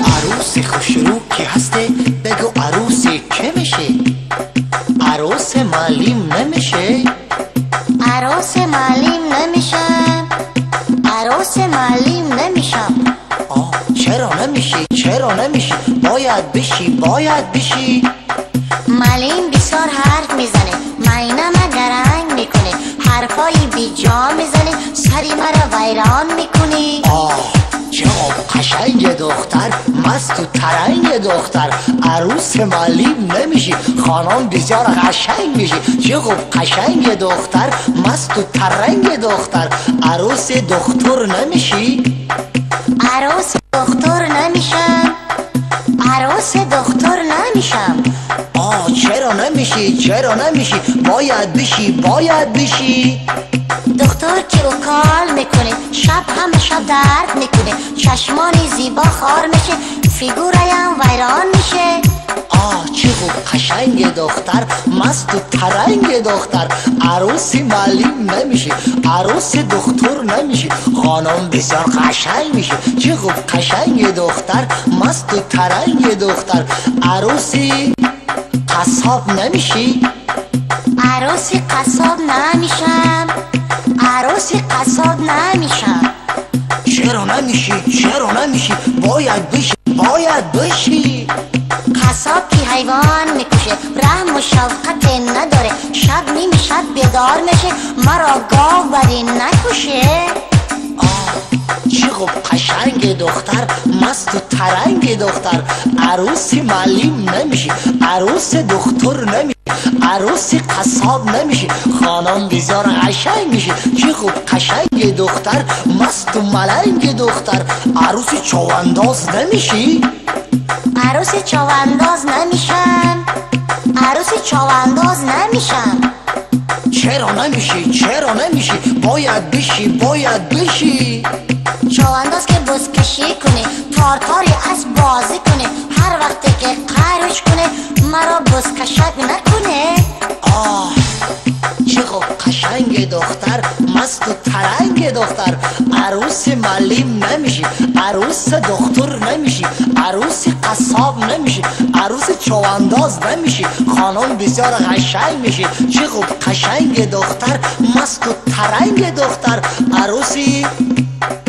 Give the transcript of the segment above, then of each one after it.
عروس خوشرو کی هسته؟ بگو عروس که میشه؟ عروس معلم نمیشه؟ عروس معلم نمیشم، عروس معلم نمیشم. چرا نمیشی؟ چرا نمیشی؟ باید بشی، باید بشی. معلم بسیار حرف میزنه، معینم درنگ میکنه، حرفای بی جا میزنه، سری مرا ویران میکنی. چقدر قشنگ دختر، مست و ترنگ دختر. عروس معلم نمیشی، خانم بسیار قشنگ میشی. چقدر قشنگ دختر، مست و ترنگ دختر. عروس دختر نمیشی؟ عروس دختر نمیشم، عروس دختر نمیشم. چرا نمیشی؟ چرا نمیشی؟ باید بشی، باید بشی. دختر که او کال میکنه، شب همه شب درد میکنه، چشمانی زیبا خار میشه، فیگورایم ویران میشه. چقدر قشنگ دختر، مست و ترنگ دختر. عروس معلم نمیشی، عروس دختر نمیشی، خانم بسیار قشنگ میشه. چقدر قشنگ دختر، مست و ترنگ دختر. عروس قصاب نمیشی؟ عروس قصاب نمیشم، عروس قصاب نمیشم. چرا نمیشی؟ چرا نمیشی؟ باید بشی، باید بشی. قصاب که حیوان میکشه، رحم و شفقت نداره، شب نیم شب بیدار میشه، مرا گاو بری نکشه. چقدر قشنگ دختر، مست و ترنگ دختر. عروس معلم نمیشی، عروس دختر نمیشی، عروس قصاب نمیشی، خانم بسیار قشنگ میشی. چقدر قشنگ دختر، مست و ملنگ دختر. عروس چوانداز نمیشی؟ عروس چوانداز نمیشم، عروس چوانداز نمیشم. چرا نمیشی؟ چرا نمیشی؟ باید بشی، باید بشی. چوانداز که بزکشی کنه، تارتاری از بازی کنه، هر وقت که قهرش کنه مرا بزکشک نکنه. چقدر قشنگ دختر، مست و ترنگ دختر. عروس معلم نمیشی، عروس دختر نمیشی، عروس قصاب نمیشی، عروس چوانداز نمیشی، خانم بسیار قشنگ میشی. چقدر قشنگ دختر، مست و ترنگ دختر. عروس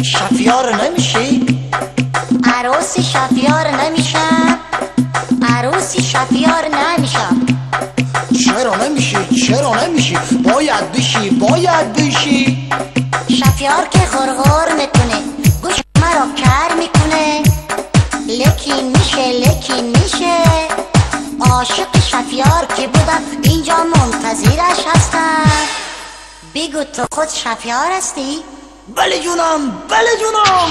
شفیار نمیشی؟ عروس شفیار نمیشم، عروس شفیار نمیشم. چرا نمیشی؟ چرا نمیشی؟ باید بشی، باید بشی. شفیار که غرغر میکنه، گوش مرا کر میکنه، لیکن میشه، لیکن میشه. عاشق شفیار که بودم، اینجا منتظرش هستم. بگو تو خود شفیار هستی؟ بله جونم، بله جونم.